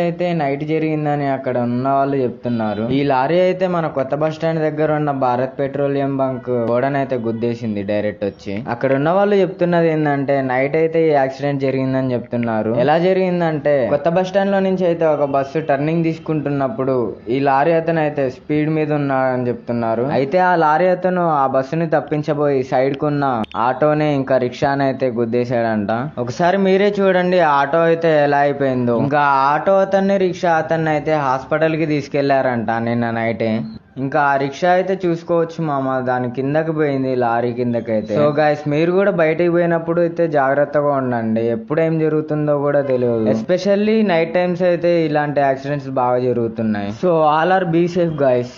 అయితే నైట్ జరిగిందని అక్కడ ఉన్న వాళ్ళు చెప్తున్నారు. ఈ లారీ అయితే మన కొత్త బస్ స్టాండ్ దగ్గర ఉన్న భారత్ పెట్రోలియం బంక్ గోడనైతే గుద్దేసింది డైరెక్ట్ వచ్చి. అక్కడ ఉన్న వాళ్ళు చెప్తున్నది ఏంటంటే నైట్ అయితే ఈ యాక్సిడెంట్ జరిగిందని చెప్తున్నారు. ఎలా జరిగిందంటే కొత్త బస్ స్టాండ్ లో నుంచి అయితే ఒక బస్సు టర్నింగ్ తీసుకుంటున్నప్పుడు ఈ లారీ అతను అయితే స్పీడ్ మీద ఉన్నాడని చెప్తున్నారు. అయితే ఆ లారీ అతను ఆ బస్సుని తప్పించబోయి సైడ్ కున్న ఆటోనే ఇంకా రిక్షానైతే గుద్దేశాడంట. ఒకసారి మీరే చూడండి ఆటో అయితే ఎలా అయిపోయిందో. ఇంకా ఆటో అతన్ని రిక్షా అతన్ని అయితే హాస్పిటల్ కి తీసుకెళ్లారంట నిన్న నైటే. ఇంకా ఆ రిక్షా అయితే చూసుకోవచ్చు మామ, దాని కిందకి పోయింది లారీ కిందకైతే. సో గైస్ మీరు కూడా బయటికి పోయినప్పుడు అయితే జాగ్రత్తగా ఉండండి, ఎప్పుడు ఏం జరుగుతుందో కూడా తెలియదు. ఎస్పెషల్లీ నైట్ టైమ్స్ అయితే ఇలాంటి యాక్సిడెంట్స్ బాగా జరుగుతున్నాయి. So all are be safe guys.